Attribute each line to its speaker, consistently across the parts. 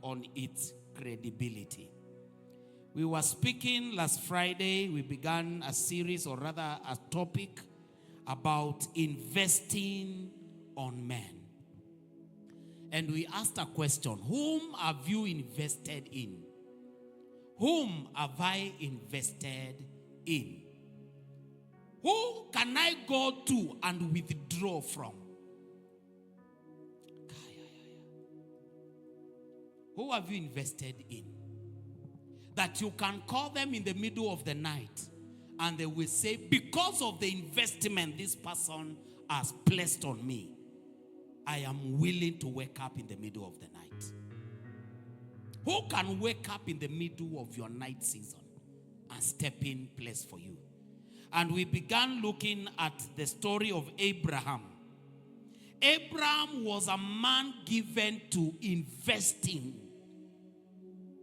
Speaker 1: on its credibility. We were speaking last Friday, we began a series, or rather a topic, about investing on men. And we asked a question: whom have you invested in? Whom have I invested in? Who can I go to and withdraw from? Who have you invested in? That you can call them in the middle of the night and they will say, because of the investment this person has placed on me, I am willing to wake up in the middle of the night. Who can wake up in the middle of your night season and step in place for you? And we began looking at the story of Abraham. Abraham was a man given to investing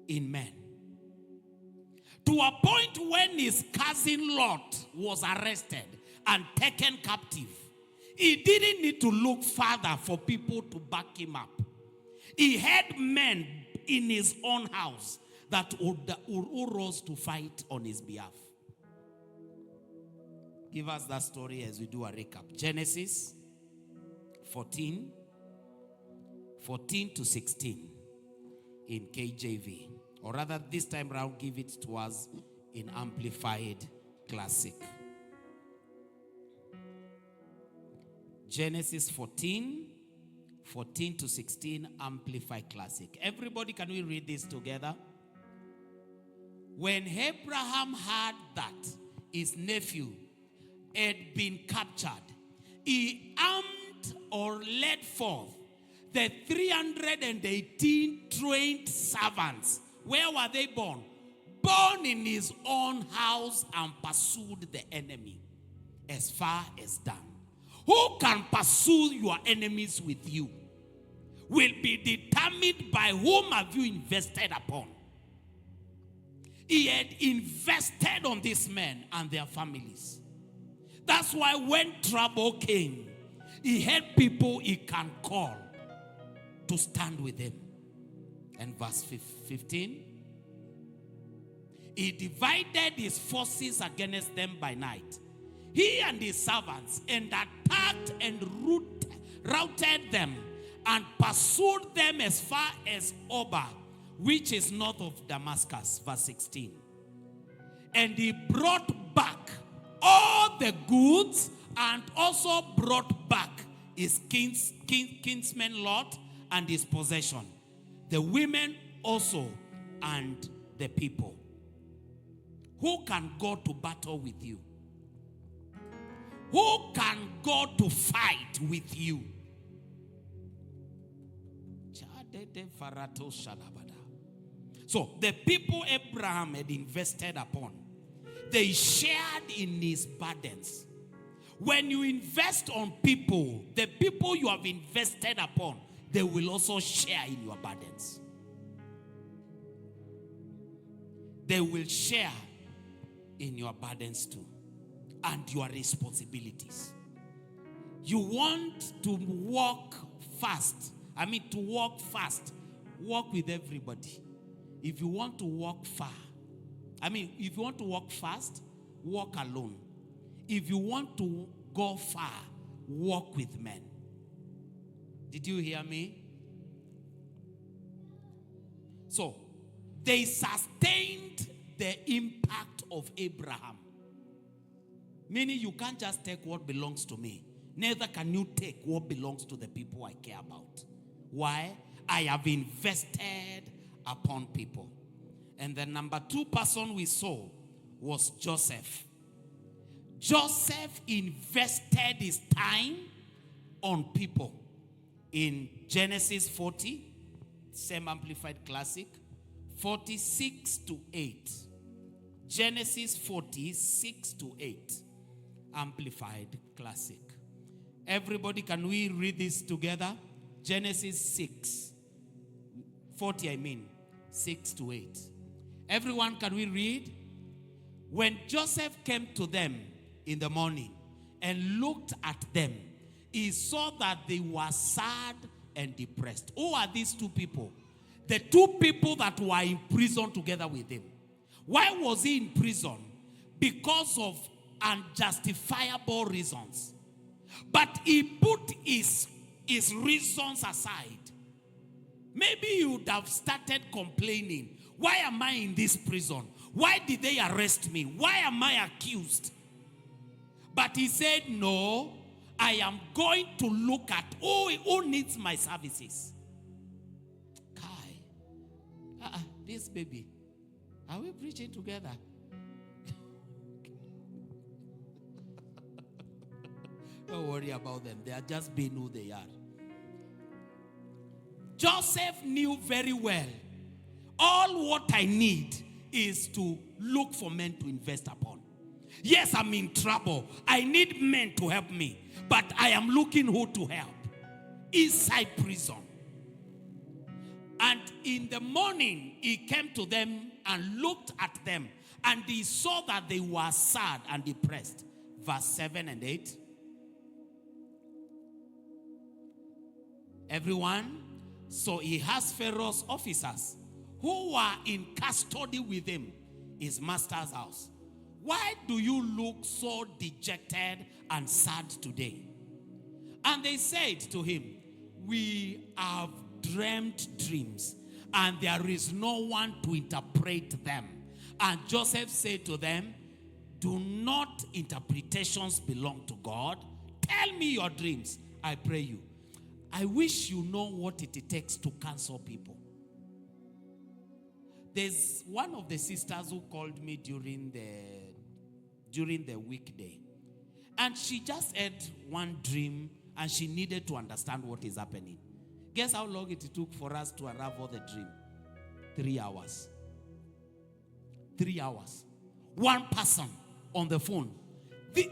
Speaker 1: in men. To a point when his cousin Lot was arrested and taken captive, he didn't need to look further for people to back him up. He had men in his own house who rose to fight on his behalf. Give us that story as we do a recap. Genesis 14 to 16 in KJV. Or rather, this time around, give it to us in Amplified Classic. Genesis 14 to 16, Amplified Classic. Everybody, can we read this together? When Abraham heard that his nephew had been captured, he armed or led forth the 318 trained servants. Where were they born? Born in his own house, and pursued the enemy as far as Dan. Who can pursue your enemies with you will be determined by whom have you invested upon. He had invested on these men and their families. That's why when trouble came, he had people he can call to stand with him. And verse 15, he divided his forces against them by night, he and his servants, and attacked and routed them and pursued them as far as Oba, which is north of Damascus. Verse 16. And he brought back all the goods, and also brought back his kinsman Lot and his possession, the women also, and the people. Who can go to battle with you? Who can go to fight with you? So the people Abraham had invested upon, they shared in his burdens. When you invest on people, the people you have invested upon, they will also share in your burdens. They will share in your burdens too, and your responsibilities. You want to walk fast. Walk with everybody. If you want to walk far, if you want to walk fast, walk alone. If you want to go far, walk with men. Did you hear me? So, they sustained the impact of Abraham. Meaning you can't just take what belongs to me. Neither can you take what belongs to the people I care about. Why? I have invested upon people. And the number 2 person we saw was Joseph. Joseph invested his time on people. In Genesis 40, same Amplified Classic, 46 to 8. Genesis 46 to 8. Amplified Classic. Everybody, can we read this together? Genesis 6 to 8. Everyone, can we read? When Joseph came to them in the morning and looked at them, he saw that they were sad and depressed. Who are these 2 people? the two people that were in prison together with him. Why was he in prison? Because of unjustifiable reasons. But he put his reasons aside. Maybe you would have started complaining. Why am I in this prison? Why did they arrest me? Why am I accused? But he said, no, I am going to look at who needs my services. Kai, this baby, are we preaching together? Don't worry about them. They are just being who they are. Joseph knew very well, all what I need is to look for men to invest upon. Yes, I'm in trouble. I need men to help me. But I am looking who to help. Inside prison. And in the morning, he came to them and looked at them. And he saw that they were sad and depressed. Verse 7 and 8. Everyone. So he has Pharaoh's officers who were in custody with him, his master's house. Why do you look so dejected and sad today? And they said to him, we have dreamt dreams, and there is no one to interpret them. And Joseph said to them, do not interpretations belong to God? Tell me your dreams, I pray you. I wish you know what it takes to cancel people. There's one of the sisters who called me during the weekday. And she just had one dream and she needed to understand what is happening. Guess how long it took for us to unravel the dream? 3 hours. 3 hours. One person on the phone.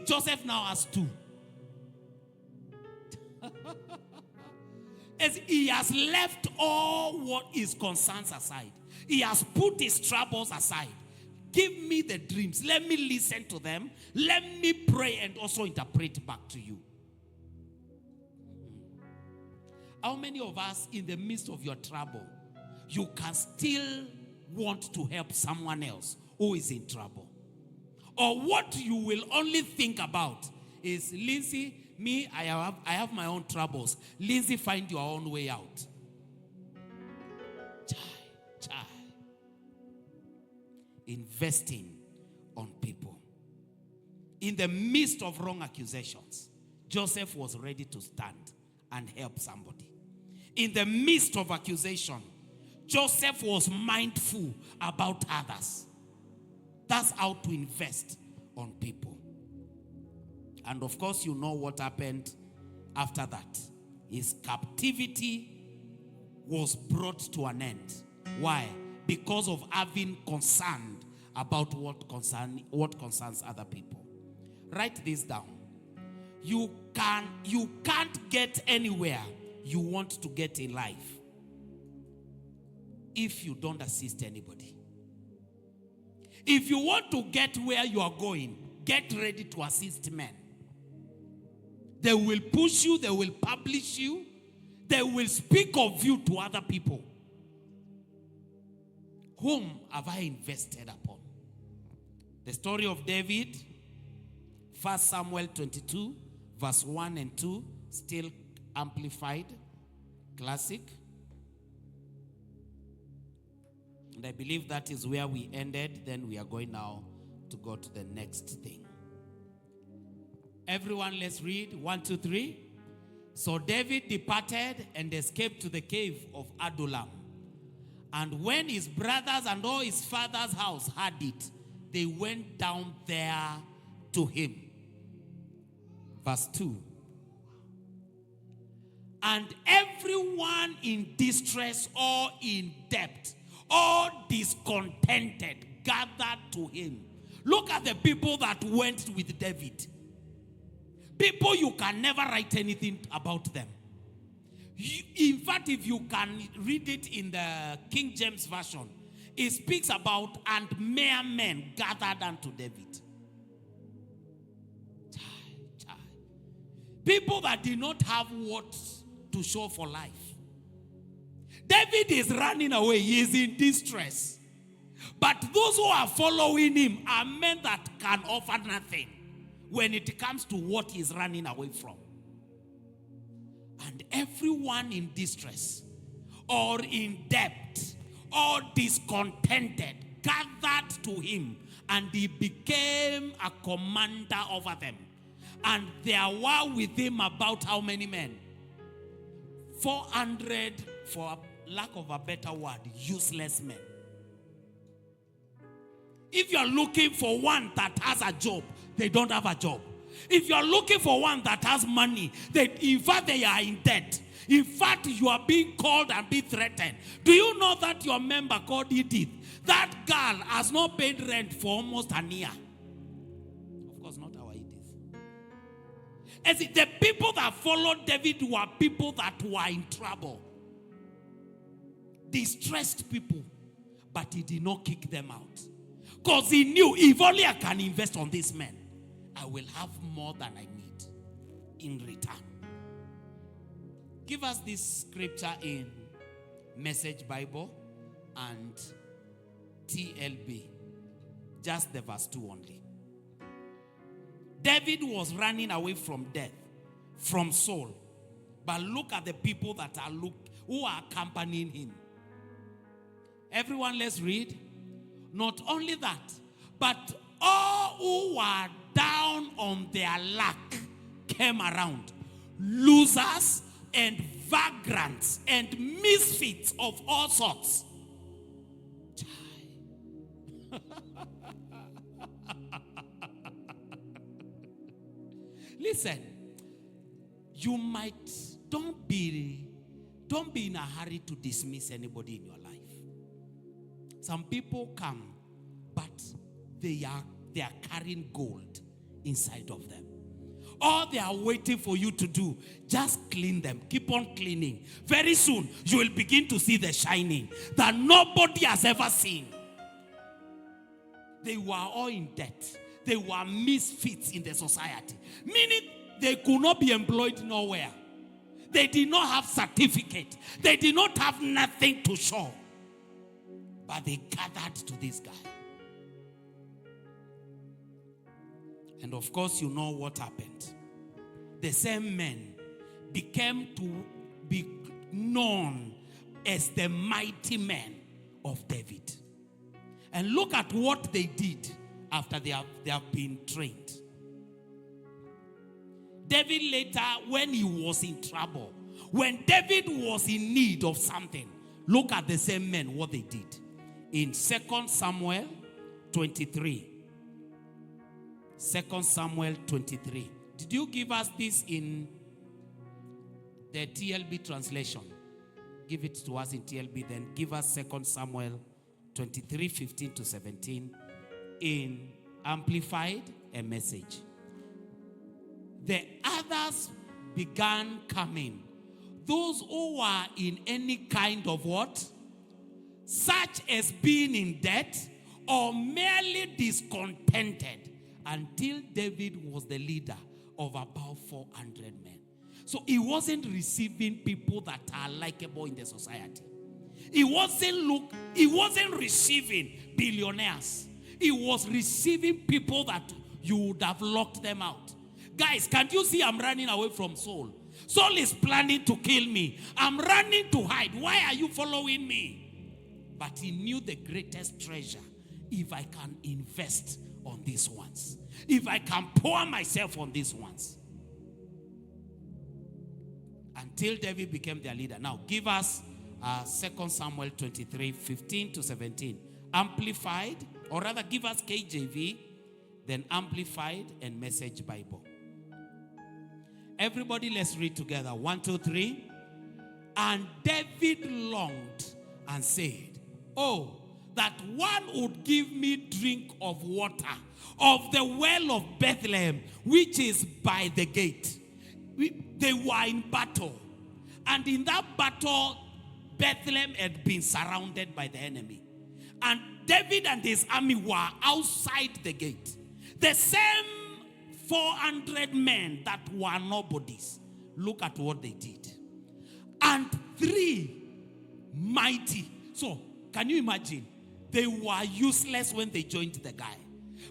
Speaker 1: Joseph now has 2. As he has left all what his concerns aside. He has put his troubles aside. Give me the dreams. Let me listen to them. Let me pray and also interpret back to you. How many of us in the midst of your trouble, you can still want to help someone else who is in trouble? Or what you will only think about is, Lindsay, me, I have my own troubles. Lindsay, find your own way out. Chai. Investing on people. In the midst of wrong accusations, Joseph was ready to stand and help somebody. In the midst of accusation, Joseph was mindful about others. That's how to invest on people. And of course, you know what happened after that. His captivity was brought to an end. Why? Because of having concerned about what concerns other people. Write this down. You can't get anywhere you want to get in life if you don't assist anybody. If you want to get where you are going, get ready to assist men. They will push you, they will publish you, they will speak of you to other people. Whom have I invested upon? The story of David, 1 Samuel 22, verse 1 and 2, still amplified, classic. And I believe that is where we ended. Then we are going now to go to the next thing. Everyone, let's read. 1, 2, 3. So David departed and escaped to the cave of Adullam. And when his brothers and all his father's house heard it, they went down there to him. Verse 2. And everyone in distress or in debt or discontented gathered to him. Look at the people that went with David. People you can never write anything about them. In fact, if you can read it in the King James Version, it speaks about, and mere men gathered unto David. People that did not have what to show for life. David is running away. He is in distress. But those who are following him are men that can offer nothing when it comes to what he is running away from. And everyone in distress or in debt or discontented gathered to him, and he became a commander over them. And there were with him about how many men? 400, for lack of a better word, useless men. If you're looking for one that has a job, they don't have a job. If you're looking for one that has money, in fact, they are in debt. In fact, you are being called and being threatened. Do you know that your member called Edith, that girl has not paid rent for almost a year? Of course, not our Edith. As the people that followed David were people that were in trouble. Distressed people. But he did not kick them out. Because he knew, if only I can invest on these men, I will have more than I need in return. Give us this scripture in Message Bible and TLB. Just the verse 2 only. David was running away from death, from Saul. But look at the people that are who are accompanying him. Everyone, let's read. Not only that, but all who were down on their luck came around. Losers and vagrants and misfits of all sorts. Listen, you might, don't be in a hurry to dismiss anybody in your life. Some people come, but they are carrying gold inside of them. All they are waiting for you to do, just clean them. Keep on cleaning. Very soon, you will begin to see the shining that nobody has ever seen. They were all in debt. They were misfits in the society. Meaning, they could not be employed nowhere. They did not have certificate. They did not have nothing to show. But they gathered to this guy. And of course, you know what happened. The same men became to be known as the mighty men of David. And look at what they did after they have been trained. David later, when he was in trouble, when David was in need of something, look at the same men, what they did. In 2 Samuel 23. 2 Samuel 23. Did you give us this in the TLB translation? Give it to us in TLB, then give us 2 Samuel 23, 15 to 17 in Amplified and Message. The others began coming. Those who were in any kind of what? Such as being in debt or merely discontented, until David was the leader of about 400 men. So he wasn't receiving people that are likable in the society. He wasn't receiving billionaires. He was receiving people that you would have locked them out. Guys, can't you see I'm running away from Saul? Saul is planning to kill me. I'm running to hide. Why are you following me? But he knew the greatest treasure. If I can invest on these ones. If I can pour myself on these ones. Until David became their leader. Now, give us 2 Samuel 23, 15 to 17. Amplified, or rather give us KJV, then Amplified and Message Bible. Everybody, let's read together. 1, 2, 3. And David longed and said, oh, that one would give me drink of water of the well of Bethlehem, which is by the gate. They were in battle. And in that battle, Bethlehem had been surrounded by the enemy. And David and his army were outside the gate. The same 400 men that were nobodies. Look at what they did. And 3 mighty. So, can you imagine? They were useless when they joined the guy.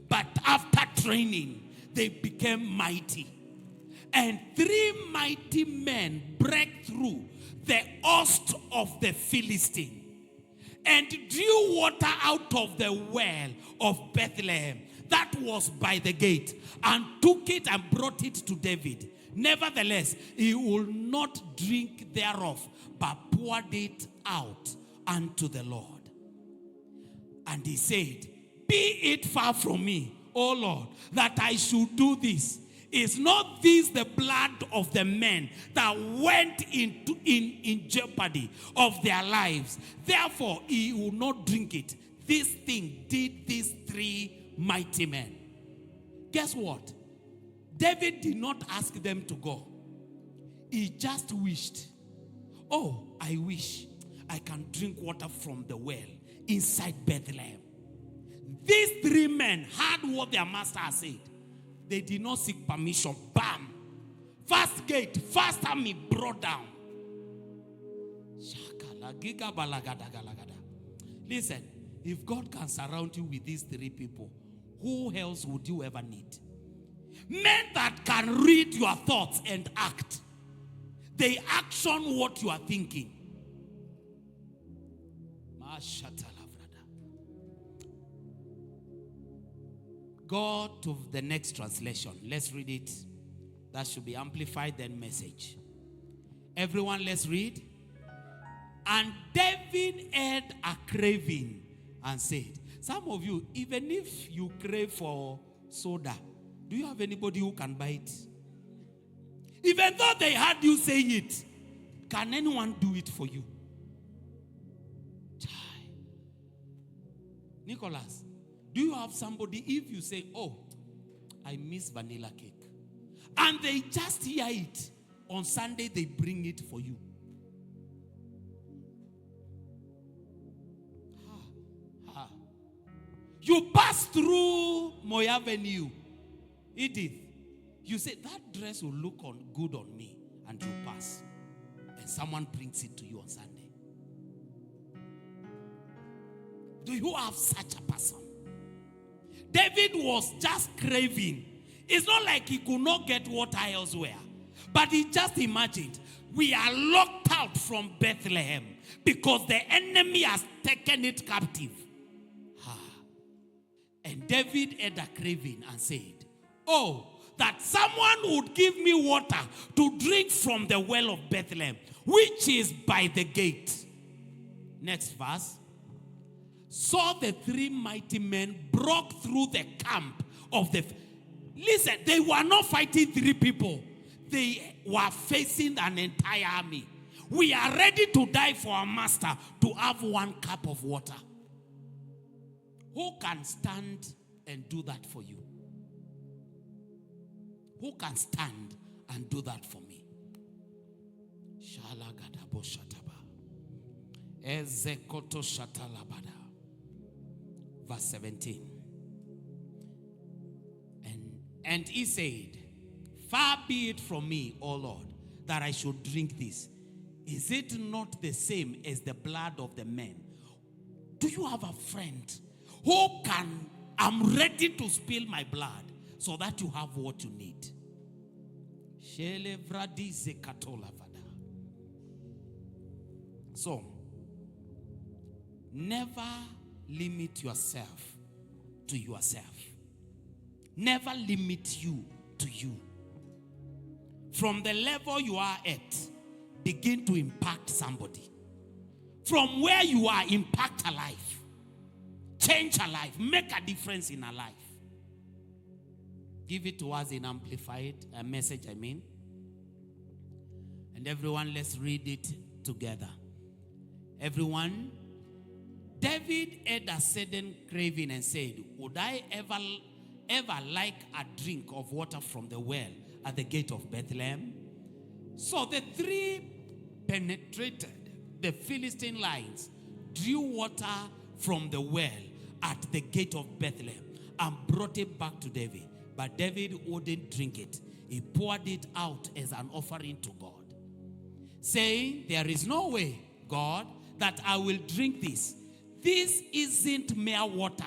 Speaker 1: But after training, they became mighty. And 3 mighty men break through the host of the Philistine and drew water out of the well of Bethlehem that was by the gate, and took it and brought it to David. Nevertheless, he will not drink thereof, but poured it out unto the Lord. And he said, be it far from me, O Lord, that I should do this. Is not this the blood of the men that went in jeopardy of their lives? Therefore, he will not drink it. This thing did these 3 mighty men. Guess what? David did not ask them to go. He just wished, oh, I wish I can drink water from the well inside Bethlehem. These 3 men heard what their master said. They did not seek permission. Bam! First gate, first army brought down. Listen, if God can surround you with these 3 people, who else would you ever need? Men that can read your thoughts and act. They action what you are thinking. Go to the next translation. Let's read it. That should be amplified, then message. Everyone, let's read. And David had a craving and said, some of you, even if you crave for soda, do you have anybody who can buy it? Even though they heard you say it, can anyone do it for you? Nicholas, do you have somebody, if you say, oh, I miss vanilla cake, and they just hear it, on Sunday they bring it for you? You pass through Moy Avenue, Edith, you say, that dress will look good on me, and you pass. And someone brings it to you on Sunday. Do you have such a person? David was just craving. It's not like he could not get water elsewhere. But he just imagined, we are locked out from Bethlehem because the enemy has taken it captive. And David had a craving and said, oh, that someone would give me water to drink from the well of Bethlehem, which is by the gate. Next verse. So the 3 mighty men broke through the camp of the... Listen, they were not fighting 3 people. They were facing an entire army. We are ready to die for our master to have 1 cup of water. Who can stand and do that for you? Who can stand and do that for me? Shalagadabo shataba. Ezekoto shatalabada. Verse 17. And he said, far be it from me, O Lord, that I should drink this. Is it not the same as the blood of the men? Do you have a friend who can, I'm ready to spill my blood so that you have what you need? So, never limit yourself to yourself. Never limit you to you. From the level you are at, begin to impact somebody. From where you are, impact a life. Change a life. Make a difference in a life. Give it to us in amplified message, I mean. And everyone, let's read it together. Everyone, David had a sudden craving and said, would I ever like a drink of water from the well at the gate of Bethlehem? So the 3 penetrated the Philistine lines, drew water from the well at the gate of Bethlehem, and brought it back to David. But David wouldn't drink it. He poured it out as an offering to God, saying, there is no way, God, that I will drink this. This isn't mere water.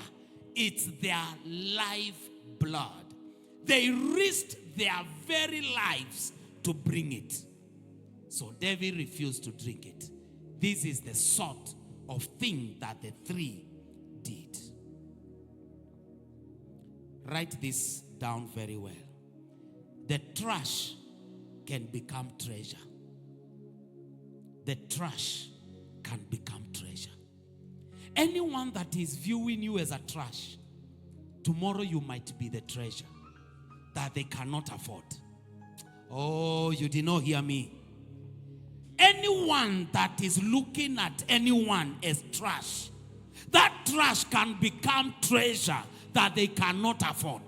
Speaker 1: It's their life blood. They risked their very lives to bring it. So David refused to drink it. This is the sort of thing that the three did. Write this down very well. The trash can become treasure. The trash can become treasure. Anyone that is viewing you as a trash, tomorrow you might be the treasure that they cannot afford. Oh, you did not hear me. Anyone that is looking at anyone as trash, that trash can become treasure that they cannot afford.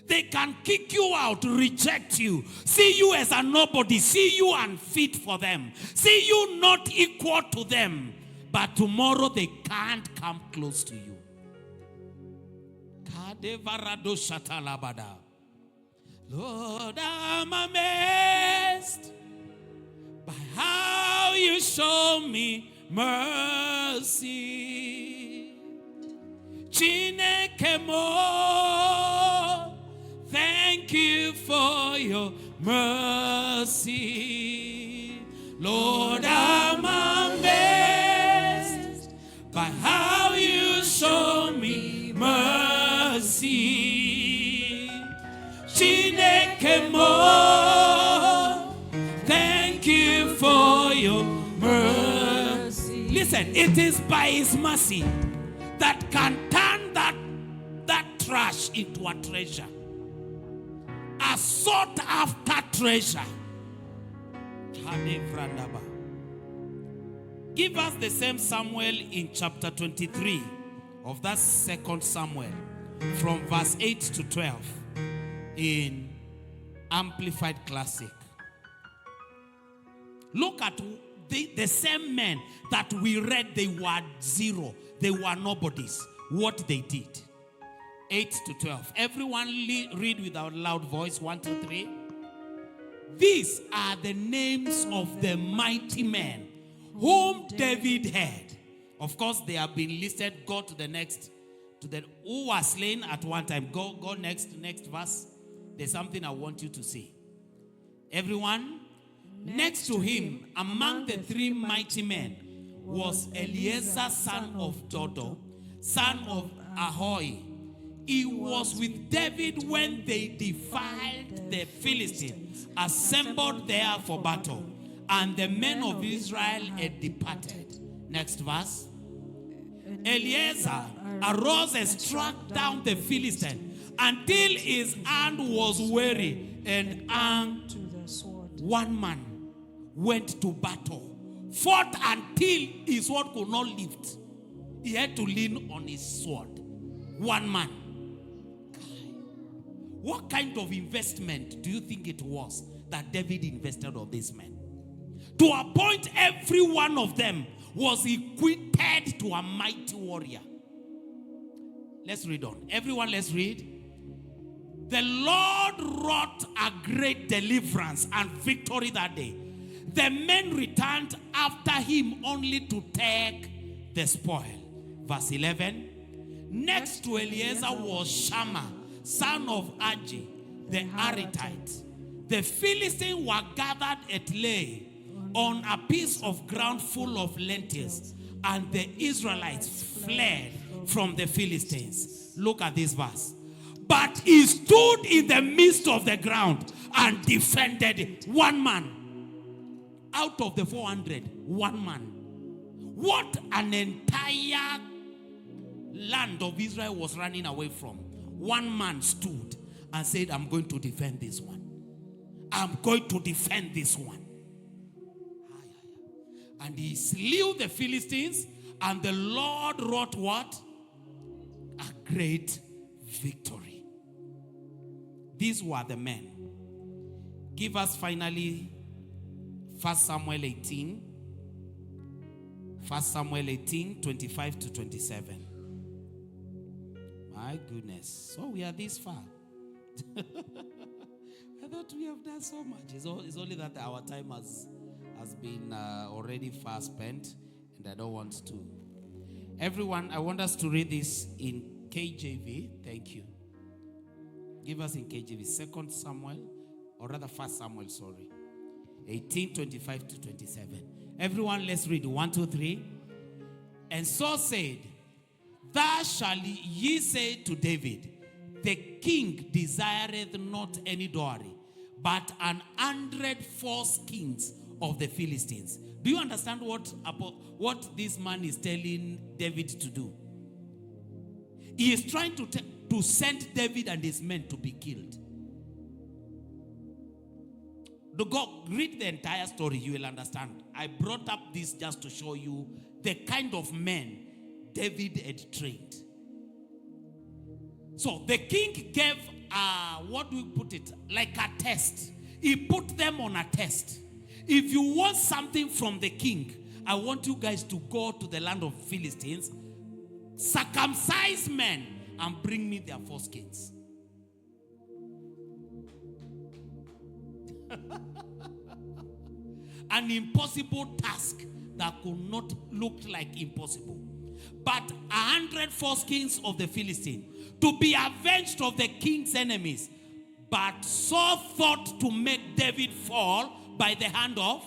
Speaker 1: They can kick you out, reject you, see you as a nobody, see you unfit for them, see you not equal to them. But tomorrow they can't come close to you. Lord, I'm amazed by how you show me mercy. Chineke mo, thank you for your mercy. Lord, I'm amazed by how you show me mercy. Chineke mo, thank you for your mercy. Listen, it is by his mercy that can turn that trash into a treasure. A sought after treasure. Give us the same Samuel in chapter 23 of that 2nd Samuel from verse 8 to 12 in Amplified Classic. Look at the same men that we read, they were zero, they were nobodies. What they did. 8 to 12. Everyone read with a loud voice. 1, 2, 3. These are the names of the mighty men whom David had. Of course, they have been listed. Go to the next. Who was slain at one time. Go next verse. There's something I want you to see. Everyone, next to him, among the three mighty men, was Eleazar, son of Dodo, son of Ahoy. He was with David when they defied the Philistines, assembled there for battle, and the men of Israel had departed. Next verse. Eleazar arose and struck down the Philistine until his hand was weary and hung. One man went to battle, fought until his sword could not lift. He had to lean on his sword. One man. What kind of investment do you think it was that David invested on these men? To appoint every one of them was equated to a mighty warrior. Let's read on. Everyone, let's read. The Lord wrought a great deliverance and victory that day. The men returned after him only to take the spoil. Verse 11. Next to Eleazar was Shammah, son of Agi, the Aritite. The Philistines were gathered at Lay on a piece of ground full of lentils, and the Israelites fled from the Philistines. Look at this verse. But he stood in the midst of the ground and defended it. One man. Out of the 400, one man. What an entire land of Israel was running away from. One man stood and said, I'm going to defend this one. I'm going to defend this one. And he slew the Philistines, and the Lord wrought what? A great victory. These were the men. Give us finally 1 Samuel 18. 1 Samuel 18, 25 to 27. My goodness. So we are this far. I thought we have done so much. It's only that our time has has been already far spent, and I don't want to. Everyone, I want us to read this in KJV. Thank you. Give us in KJV, 2 Samuel, or rather 1 Samuel, 18:25 to 27. Everyone, let's read 1, 2, 3. And Saul said, thus shall ye say to David, the king desireth not any dowry, but 100 false kings of the Philistines. Do you understand what this man is telling David to do? He is trying to send David and his men to be killed. Read the entire story, you will understand. I brought up this just to show you the kind of men David had trained. So the king gave, what do we put it? Like a test. He put them on a test. If you want something from the king, I want you guys to go to the land of Philistines, circumcise men, and bring me their foreskins. An impossible task that could not look like impossible. But 100 foreskins of the Philistines to be avenged of the king's enemies. But Saul thought to make David fall by the hand of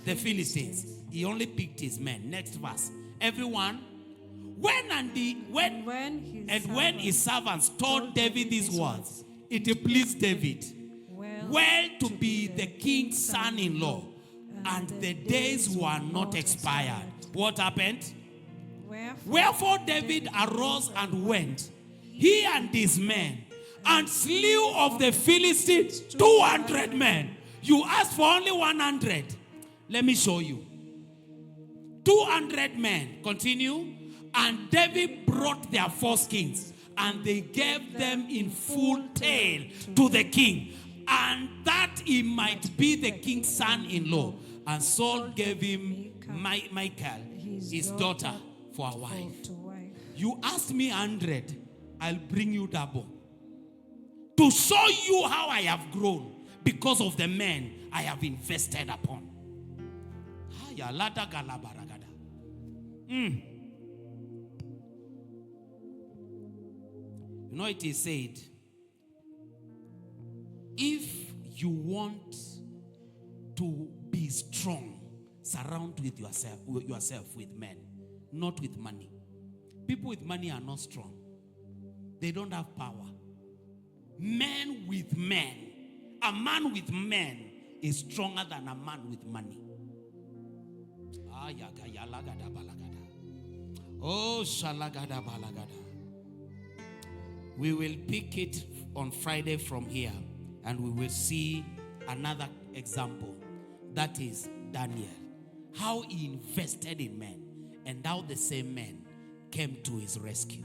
Speaker 1: the Philistines. He only picked his men. Next verse. Everyone. When his servants told David these words, it pleased David well to be the king's son-in-law, and the days were not expired. What happened? Wherefore David arose and went, he and his men, and slew of the Philistines 200 men. You asked for only 100. Let me show you. 200 men. Continue. And David brought their foreskins, and they gave them in full tale to the king, and that he might be the king's son-in-law. And Saul gave him Michal, his daughter, for a wife. You asked me 100, I'll bring you double. To show you how I have grown because of the men I have invested upon. You know, it is said, if you want to be strong, surround yourself with men, not with money. People with money are not strong. They don't have power. Men with men. A man with men is stronger than a man with money. Oh, shalagada balagada. We will pick it on Friday from here, and we will see another example. That is Daniel. How he invested in men, and how the same men came to his rescue.